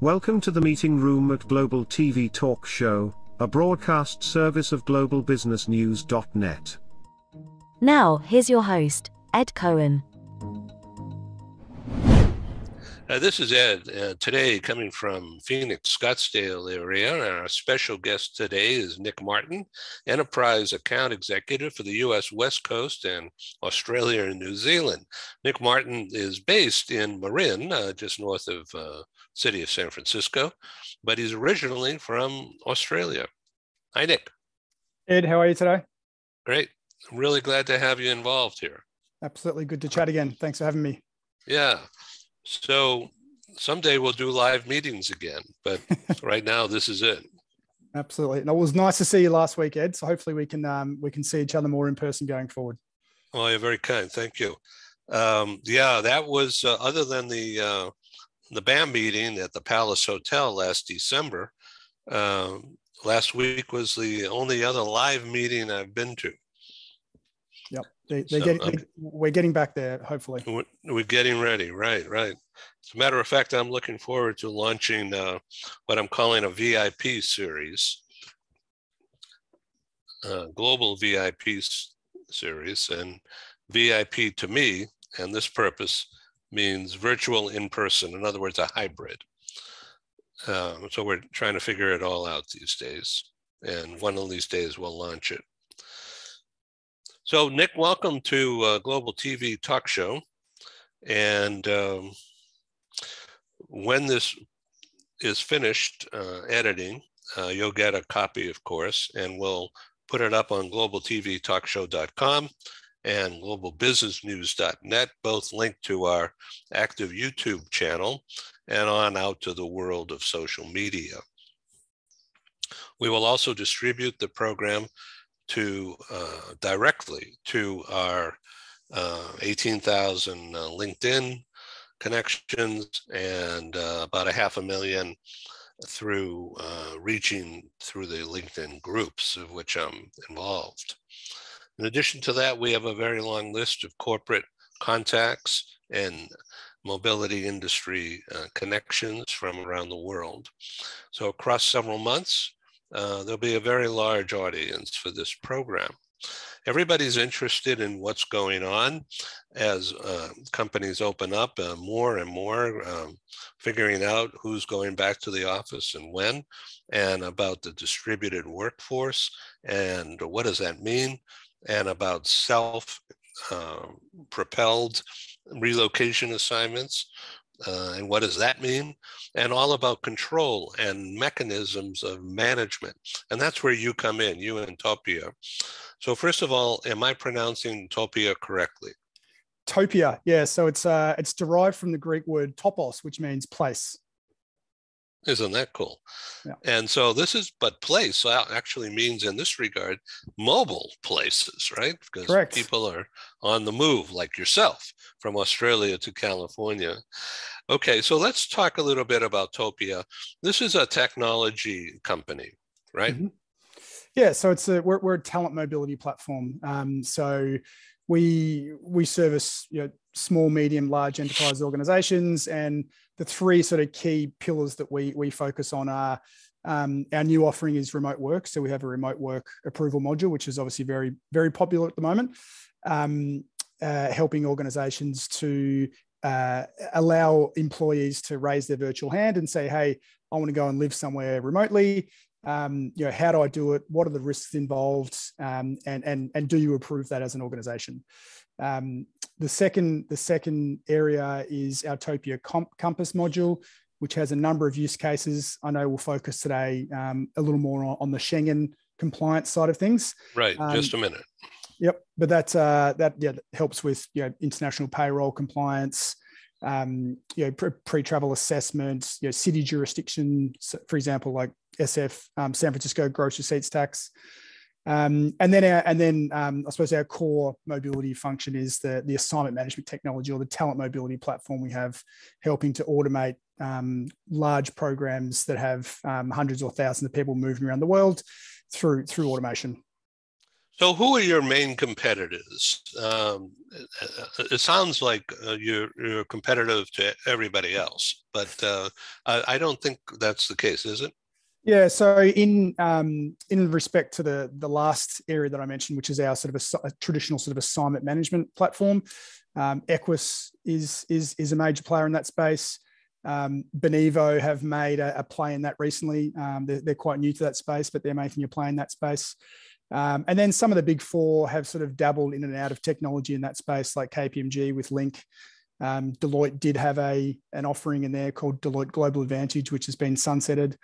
Welcome to the meeting room at Global TV Talk Show, a broadcast service of globalbusinessnews.net. Now, here's your host, Ed Cohen. This is Ed. Today, coming from Phoenix, Scottsdale area, and our special guest today is Nick Martin, Enterprise Account Executive for the U.S. West Coast and Australia and New Zealand. Nick Martin is based in Marin, just north of city of San Francisco, but he's originally from Australia. Hi, Nick. Ed, how are you today? Great. I'm really glad to have you involved here. Absolutely. Good to chat again. Thanks for having me. Yeah. So someday we'll do live meetings again, but right now this is it. Absolutely. And it was nice to see you last week, Ed. So hopefully we can see each other more in person going forward. Oh, you're very kind. Thank you. Yeah, that was other than the BAM meeting at the Palace Hotel last December. Last week was the only other live meeting I've been to. Yep. We're getting back there, hopefully. We're getting ready. Right. As a matter of fact, I'm looking forward to launching what I'm calling a VIP series, global VIP series. And VIP to me, and this purpose, means virtual in-person. In other words, a hybrid. So we're trying to figure it all out these days. And one of these days we'll launch it. So Nick, welcome to Global TV Talk Show. And when this is finished editing, you'll get a copy, of course, and we'll put it up on globaltvtalkshow.com and globalbusinessnews.net, both linked to our active YouTube channel and on out to the world of social media. We will also distribute the program directly to our 18,000 LinkedIn connections and about 500,000 through reaching through the LinkedIn groups of which I'm involved. In addition to that, we have a very long list of corporate contacts and mobility industry connections from around the world. So across several months, there'll be a very large audience for this program. Everybody's interested in what's going on as companies open up more and more, figuring out who's going back to the office and when, and about the distributed workforce and what does that mean, and about self-propelled relocation assignments. And what does that mean? And all about control and mechanisms of management. And that's where you come in, you and Topia. So first of all, am I pronouncing Topia correctly? Topia, yeah. So it's derived from the Greek word topos, which means place. Isn't that cool? Yeah. And so this is, but place actually means in this regard, mobile places, right? Because Correct. People are on the move like yourself from Australia to California. Okay, so let's talk a little bit about Topia. This is a technology company, right? Mm-hmm. Yeah, so we're a talent mobility platform. So we service small, medium, large enterprise organizations, and the three sort of key pillars that we focus on are our new offering is remote work. So we have a remote work approval module, which is obviously very, very popular at the moment, helping organizations to allow employees to raise their virtual hand and say, hey, I want to go and live somewhere remotely. How do I do it? What are the risks involved? And do you approve that as an organization? The second area is our Topia Compass module, which has a number of use cases. I know we'll focus today a little more on the Schengen compliance side of things. Right, just a minute. Yep, but that helps with international payroll compliance, pre-travel assessment, city jurisdiction, for example, like SF, San Francisco gross receipts tax. And then I suppose our core mobility function is the assignment management technology, or the talent mobility platform we have, helping to automate large programs that have hundreds or thousands of people moving around the world through automation. So who are your main competitors? It sounds like you're competitive to everybody else, but I don't think that's the case, is it? Yeah. So in respect to the last area that I mentioned, which is our sort of a traditional sort of assignment management platform, Equus is a major player in that space. Benevo have made a play in that recently. They're quite new to that space, but they're making a play in that space. And then some of the big four have sort of dabbled in and out of technology in that space, like KPMG with Link. Deloitte did have an offering in there called Deloitte Global Advantage, which has been sunsetted.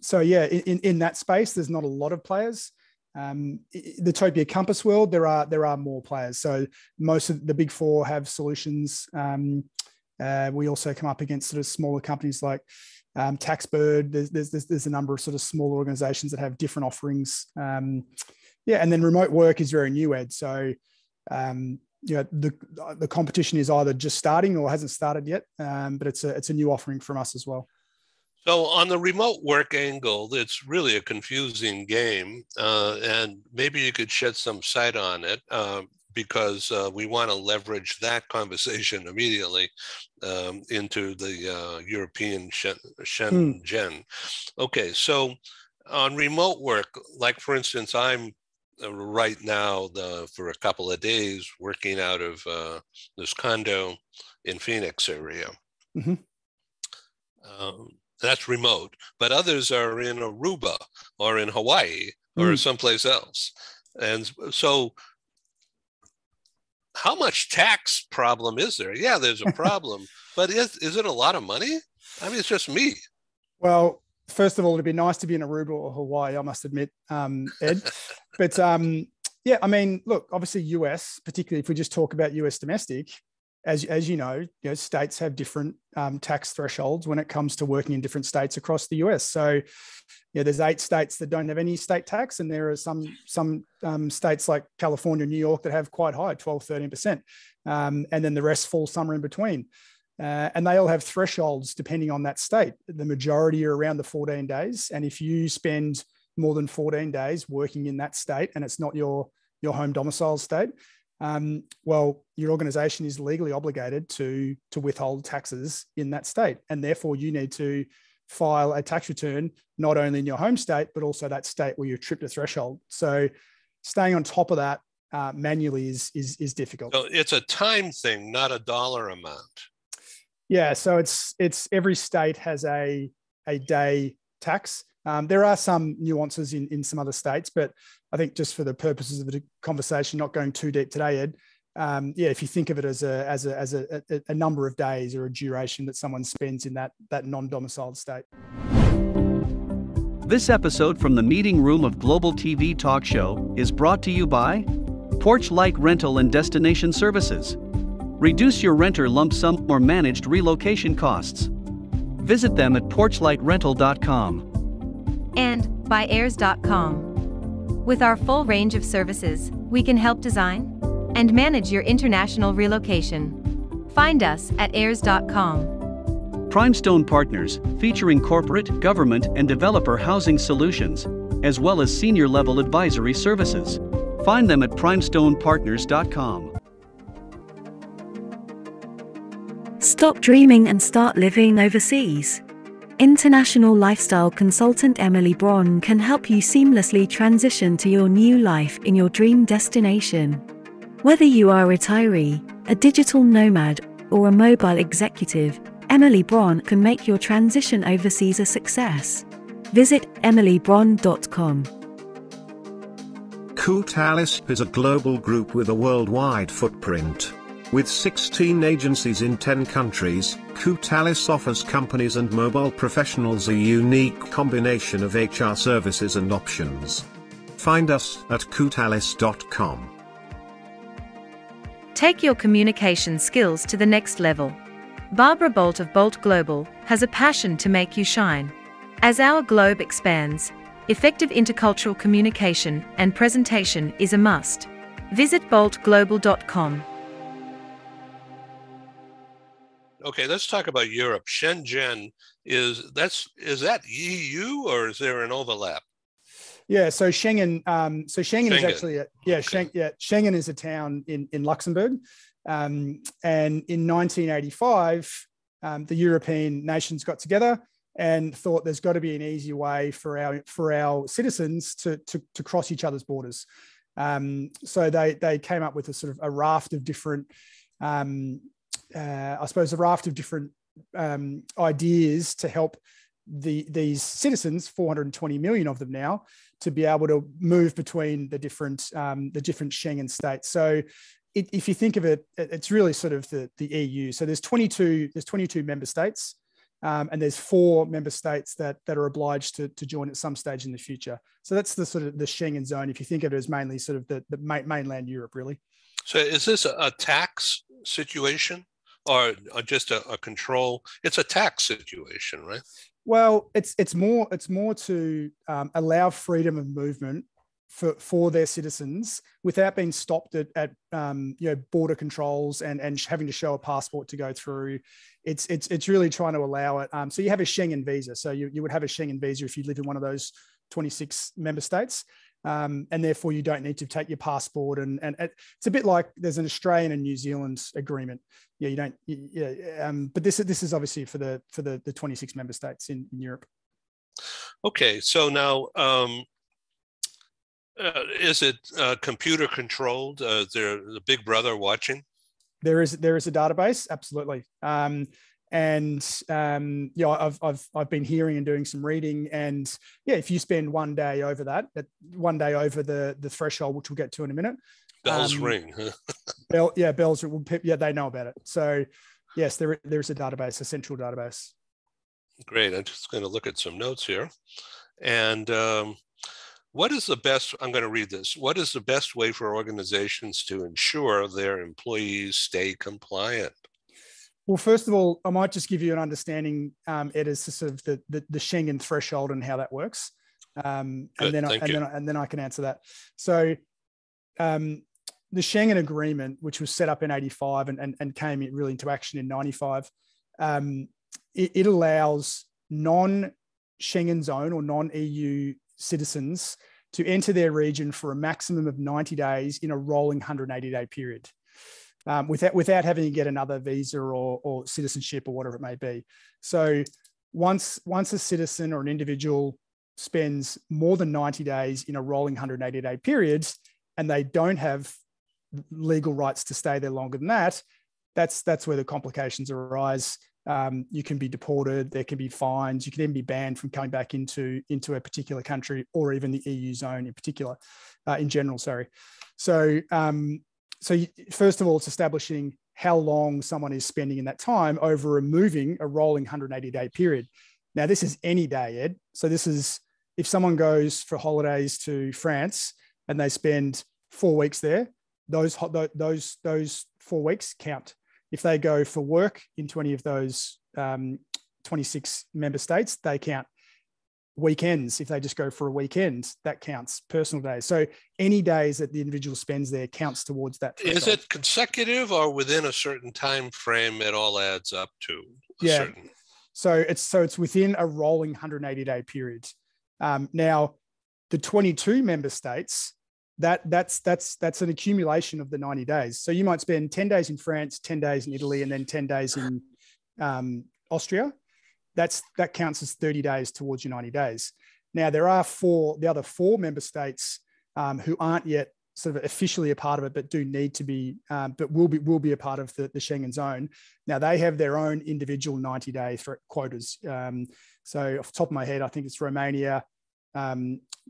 So yeah, in that space, there's not a lot of players. The Topia Compass world, there are more players. So most of the big four have solutions. We also come up against sort of smaller companies like Taxbird. There's a number of sort of smaller organizations that have different offerings. Yeah, and then remote work is very new, Ed. So the competition is either just starting or hasn't started yet, but it's a new offering from us as well. So on the remote work angle, it's really a confusing game, and maybe you could shed some light on it, because we want to leverage that conversation immediately into the European Schengen. Okay, so on remote work, like for instance, I'm right now for a couple of days working out of this condo in Phoenix area. Mm-hmm. That's remote, but others are in Aruba or in Hawaii or someplace else. And so how much tax problem is there? Yeah, there's a problem, but is it a lot of money? I mean, it's just me. Well, first of all, it'd be nice to be in Aruba or Hawaii, I must admit, Ed. But yeah, I mean, look, obviously US, particularly if we just talk about US domestic, as you know, states have different tax thresholds when it comes to working in different states across the US. So, there's 8 states that don't have any state tax, and there are some states like California, New York that have quite high, 12, 13%. And then the rest fall somewhere in between. And they all have thresholds depending on that state. The majority are around the 14 days. And if you spend more than 14 days working in that state and it's not your home domicile state, well, your organization is legally obligated to withhold taxes in that state. And therefore you need to file a tax return, not only in your home state, but also that state where you've tripped a threshold. So staying on top of that manually is difficult. So it's a time thing, not a dollar amount. Yeah. So it's every state has a day tax. There are some nuances in some other states, but I think just for the purposes of the conversation, not going too deep today, Ed, yeah, if you think of it as a number of days or a duration that someone spends in that non-domiciled state. This episode from the meeting room of Global TV Talk Show is brought to you by Porchlight Rental and Destination Services. Reduce your renter lump sum or managed relocation costs. Visit them at porchlightrental.com. And by heirs.com. With our full range of services, we can help design and manage your international relocation. Find us at heirs.com. Primestone Partners, featuring corporate, government, and developer housing solutions, as well as senior-level advisory services. Find them at primestonepartners.com. Stop dreaming and start living overseas. International lifestyle consultant Emily Braun can help you seamlessly transition to your new life in your dream destination. Whether you are a retiree, a digital nomad, or a mobile executive, Emily Braun can make your transition overseas a success. Visit emilybraun.com. Coutalis is a global group with a worldwide footprint. With 16 agencies in 10 countries, Coutalis offers companies and mobile professionals a unique combination of HR services and options. Find us at coutalis.com. Take your communication skills to the next level. Barbara Bolt of Bolt Global has a passion to make you shine. As our globe expands, effective intercultural communication and presentation is a must. Visit boltglobal.com. Okay, let's talk about Europe. Schengen is that EU or is there an overlap? Yeah, so Schengen. Schengen is actually Schengen is a town in Luxembourg, and in 1985, the European nations got together and thought there's got to be an easy way for our citizens to cross each other's borders. So they came up with a sort of a raft of different, ideas to help these citizens, 420 million of them now, to be able to move between the different Schengen states. So if you think of it, it's really sort of the EU. So there's 22 member states, and there's 4 member states that are obliged to join at some stage in the future. So that's the sort of the Schengen zone, if you think of it as mainly sort of the mainland Europe, really. So is this a tax situation or just a control? It's a tax situation, right? Well, it's more to allow freedom of movement for their citizens without being stopped at border controls and having to show a passport to go through. It's really trying to allow it. So you have a Schengen visa. So you would have a Schengen visa if you live in one of those 26 member states. And therefore you don't need to take your passport. And it's a bit like there's an Australian and New Zealand agreement. Yeah, you don't. But this is obviously for the 26 member states in Europe. Okay, so now is it computer controlled? Is there the Big Brother watching? There is a database, absolutely. I've been hearing and doing some reading, and if you spend one day over the threshold, which we'll get to in a minute, bells ring. Bells. They know about it. So yes, there's a database, a central database. Great. I'm just going to look at some notes here, and what is the best? I'm going to read this. What is the best way for organizations to ensure their employees stay compliant? Well, first of all, I might just give you an understanding, Ed, as to sort of the Schengen threshold and how that works, and then I can answer that. So, the Schengen Agreement, which was set up in '85 and came really into action in '95, it allows non-Schengen zone or non-EU citizens to enter their region for a maximum of 90 days in a rolling 180-day period. Without having to get another visa or citizenship or whatever it may be. So once a citizen or an individual spends more than 90 days in a rolling 180-day period, and they don't have legal rights to stay there longer than that, that's where the complications arise. You can be deported, there can be fines, you can even be banned from coming back into a particular country or even the EU zone in general. So first of all, it's establishing how long someone is spending in that time over removing a rolling 180-day period. Now, this is any day, Ed. So this is if someone goes for holidays to France and they spend 4 weeks there, those 4 weeks count. If they go for work into any of those 26 member states, they count. Weekends, if they just go for a weekend, that counts. Personal days. So any days that the individual spends there counts towards that threshold. Is it consecutive or within a certain time frame it all adds up to? So it's within a rolling 180-day period. Now, the 22 member states, that's an accumulation of the 90 days. So you might spend 10 days in France, 10 days in Italy, and then 10 days in Austria. That counts as 30 days towards your 90 days. Now, there are the other four member states who aren't yet sort of officially a part of it, but do need to be, but will be a part of the Schengen zone. Now, they have their own individual 90-day quotas. So off the top of my head, I think it's Romania,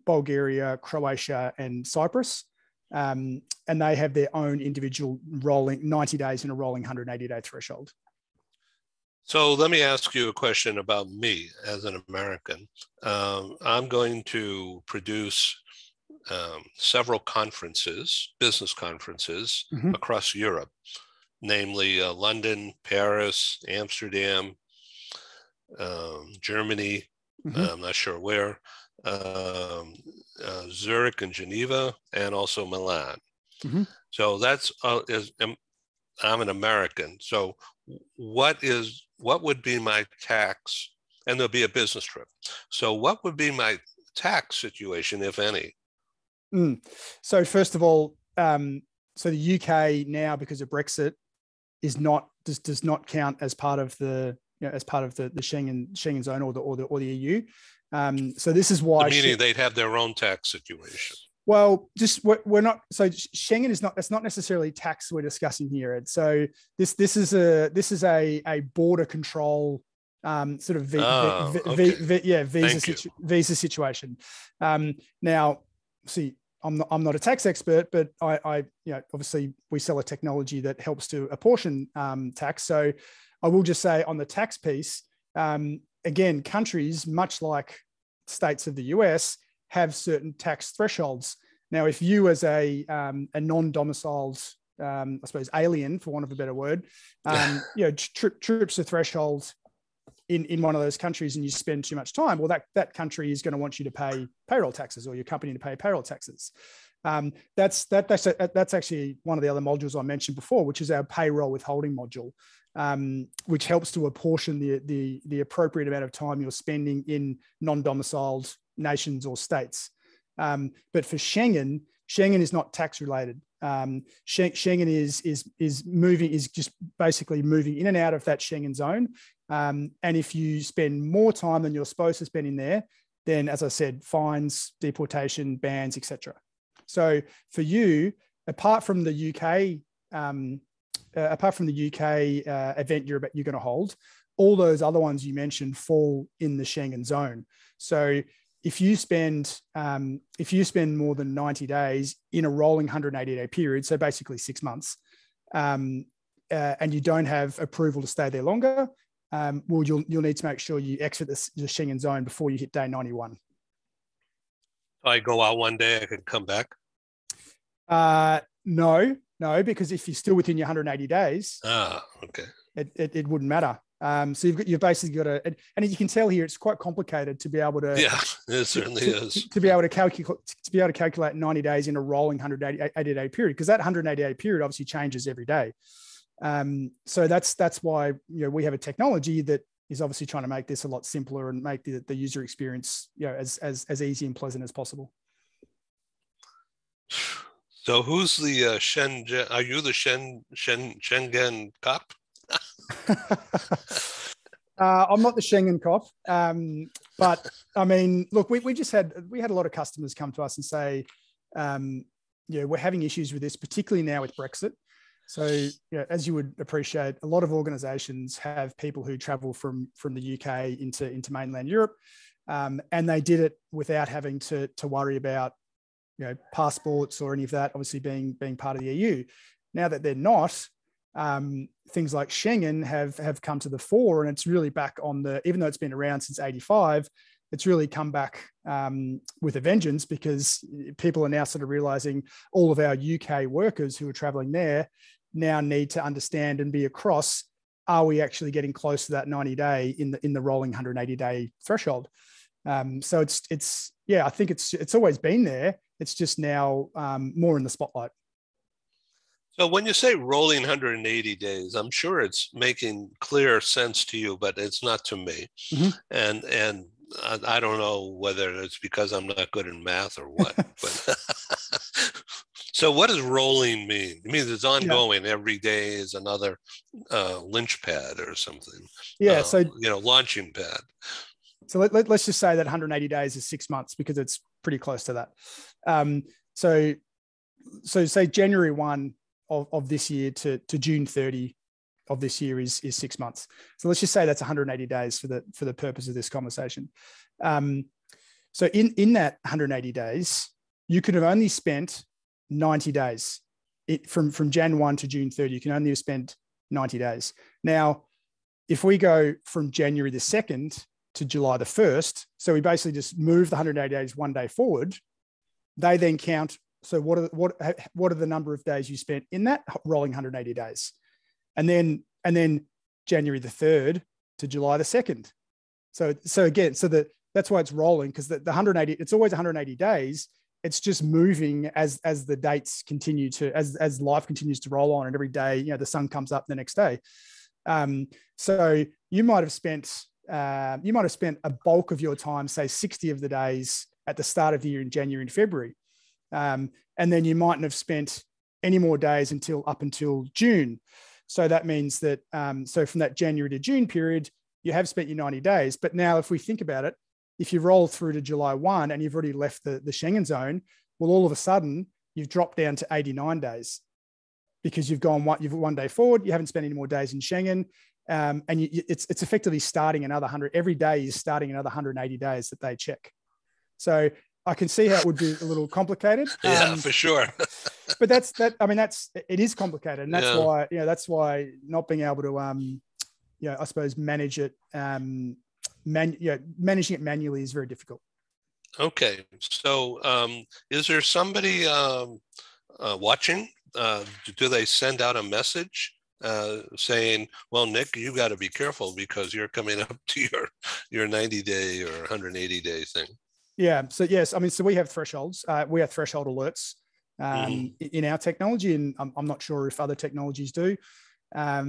Bulgaria, Croatia, and Cyprus. And they have their own individual rolling 90 days in a rolling 180-day threshold. So let me ask you a question about me as an American. I'm going to produce several conferences, business conferences across Europe, namely London, Paris, Amsterdam, Germany, I'm not sure where, Zurich and Geneva, and also Milan. So that's, I'm an American. So what would be my tax, and there'll be a business trip. So what would be my tax situation, if any? So first of all, so the UK now, because of Brexit, does not count as part of the the Schengen zone or the EU. So this is why, meaning they'd have their own tax situation. Well, just we're not. So Schengen is not. It's not necessarily tax we're discussing here, Ed. So this is a border control sort of visa situation. Now, see, I'm not a tax expert, but I obviously we sell a technology that helps to apportion tax. So I will just say on the tax piece, again, countries much like states of the US have certain tax thresholds. Now, if you as a non-domiciled, I suppose, alien, for want of a better word, trips a threshold in one of those countries and you spend too much time, well, that country is going to want you to pay payroll taxes, or your company to pay payroll taxes. That's actually one of the other modules I mentioned before, which is our payroll withholding module, which helps to apportion the appropriate amount of time you're spending in non-domiciled nations or states. But for Schengen is not tax related. Schengen is just basically moving in and out of that Schengen zone. And if you spend more time than you're supposed to spend in there, then, as I said, fines, deportation, bans, etc. So for you, apart from the UK event you're going to hold, all those other ones you mentioned fall in the Schengen zone. So if you spend more than 90 days in a rolling 180-day period, so basically 6 months, and you don't have approval to stay there longer, well, you'll need to make sure you exit the Schengen zone before you hit day 91. I go out one day, I can come back? No, because if you're still within your 180 days, okay, it wouldn't matter. So you've basically got to, and you can tell here it's quite complicated to be able to. Yeah, it certainly is. To be able to calculate 90 days in a rolling 180-day period, because that 180-day period obviously changes every day. So that's why we have a technology that is obviously trying to make this a lot simpler and make the user experience as easy and pleasant as possible. So who's the Schengen? Are you the Schengen cop? I'm not the Schengen cop, but I mean, look, we had a lot of customers come to us and say, we're having issues with this, particularly now with Brexit. So, as you would appreciate, a lot of organisations have people who travel from the UK into mainland Europe, and they did it without having to worry about passports or any of that, obviously being part of the EU. Now that they're not, things like Schengen have come to the fore, and it's really back on even though it's been around since 85, it's really come back with a vengeance, because people are now sort of realizing all of our UK workers who are traveling there now need to understand and be across, are we actually getting close to that 90-day in the rolling 180-day threshold? So it's I think it's always been there. It's just now more in the spotlight. So when you say rolling 180 days, I'm sure it's making clear sense to you, but it's not to me. Mm-hmm. And I don't know whether it's because I'm not good in math or what. But so what does rolling mean? It means it's ongoing. Yeah. Every day is another lynch pad or something. Yeah. So launching pad. So let's just say that 180 days is 6 months, because it's pretty close to that. So say January 1 of this year to June 30 of this year is 6 months. So let's just say that's 180 days for the purpose of this conversation. So in that 180 days, you could have only spent 90 days. From Jan 1 to June 30, you can only have spent 90 days. Now, if we go from January the 2nd to July the 1st, so we basically just move the 180 days one day forward, they then count. So what are the number of days you spent in that rolling 180 days? And then January the 3rd to July the 2nd. So that's why it's rolling, because the 180, it's always 180 days. It's just moving as the dates continue as life continues to roll on, and every day, the sun comes up the next day. So you might have spent a bulk of your time, say 60 of the days, at the start of the year in January and February. And then you mightn't have spent any more days up until June. So that means that, so from that January to June period, you have spent your 90 days. But now if we think about it, if you roll through to July 1 and you've already left the Schengen zone, well, all of a sudden you've dropped down to 89 days because you've one day forward, you haven't spent any more days in Schengen. And it's effectively starting another 100, every day is starting another 180 days that they check. So I can see how it would be a little complicated. Yeah, for sure. But it is complicated. And that's why not being able to, I suppose manage it, managing it manually is very difficult. Okay. So is there somebody watching? Do they send out a message saying, well, Nick, you got to be careful because you're coming up to your 90-day or 180-day thing? Yeah. So yes, so we have thresholds. We have threshold alerts in our technology, and I'm not sure if other technologies do. A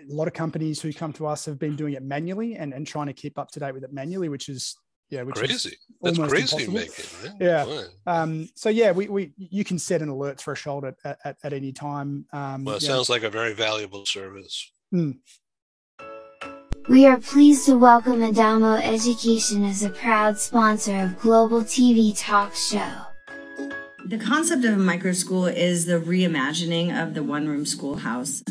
lot of companies who come to us have been doing it manually and trying to keep up to date with it manually, which is crazy. That's crazy making. Right? Yeah. You can set an alert threshold at any time. Well, it sounds like a very valuable service. We are pleased to welcome Adamo Education as a proud sponsor of Global TV Talk Show. The concept of a microschool is the reimagining of the one-room schoolhouse.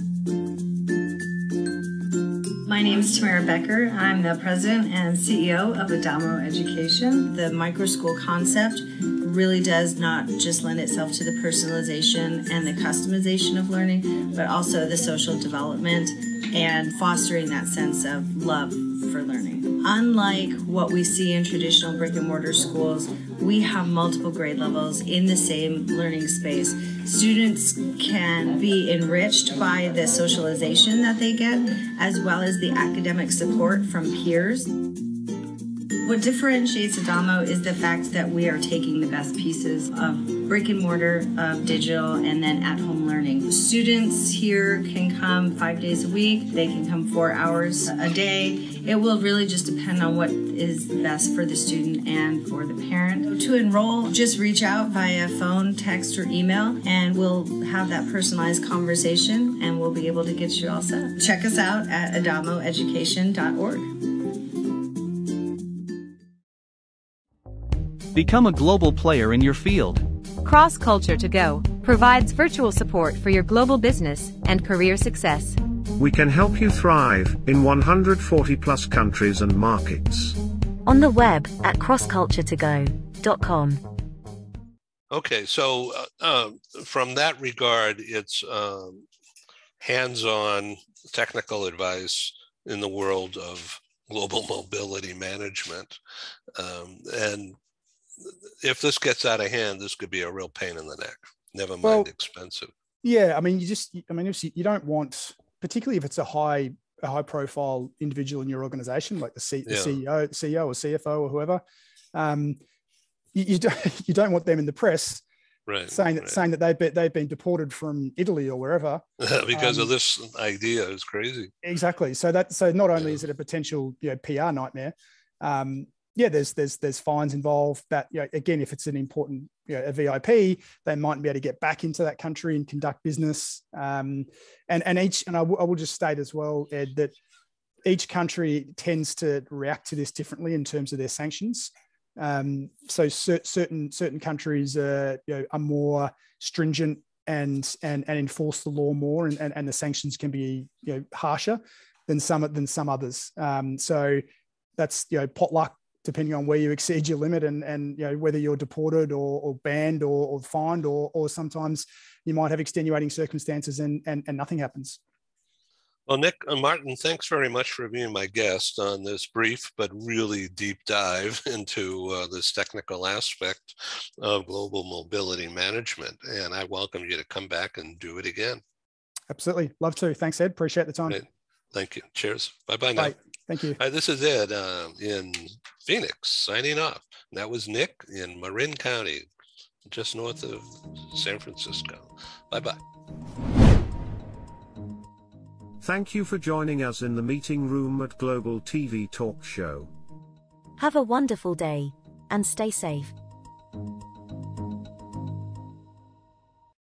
My name is Tamara Becker. I'm the president and CEO of Adamo Education. The microschool concept really does not just lend itself to the personalization and the customization of learning, but also the social development and fostering that sense of love for learning. Unlike what we see in traditional brick and mortar schools, we have multiple grade levels in the same learning space. Students can be enriched by the socialization that they get, as well as the academic support from peers. What differentiates Adamo is the fact that we are taking the best pieces of brick and mortar, of digital, and then at-home learning. Students here can come 5 days a week. They can come 4 hours a day. It will really just depend on what is best for the student and for the parent. To enroll, just reach out via phone, text, or email, and we'll have that personalized conversation, and we'll be able to get you all set. Check us out at adamoeducation.org. Become a global player in your field. Cross Culture to Go provides virtual support for your global business and career success. We can help you thrive in 140 plus countries and markets. On the web at crossculturetogo.com. Okay, so from that regard, it's hands-on technical advice in the world of global mobility management. And if this gets out of hand, this could be a real pain in the neck, never mind expensive. Yeah, you don't want, particularly if it's a high profile individual in your organization, like the CEO or CFO or whoever, you don't want them in the press saying that they've been deported from Italy or wherever because of this idea. Is crazy. Exactly. So not only is it a potential PR nightmare, there's fines involved. That again, if it's an important a VIP, they mightn't be able to get back into that country and conduct business. And I will just state as well, Ed, that each country tends to react to this differently in terms of their sanctions. So certain countries are more stringent and enforce the law more, and the sanctions can be harsher than some others. So that's potluck, depending on where you exceed your limit and whether you're deported or banned or fined, or sometimes you might have extenuating circumstances and nothing happens. Well, Nick and Martin, thanks very much for being my guest on this brief but really deep dive into this technical aspect of global mobility management. And I welcome you to come back and do it again. Absolutely. Love to. Thanks, Ed. Appreciate the time. Great. Thank you. Cheers. Bye-bye now. Bye. Thank you. This is Ed in Phoenix signing off. And that was Nick in Marin County, just north of San Francisco. Bye-bye. Thank you for joining us in the meeting room at Global TV Talk Show. Have a wonderful day. and stay safe.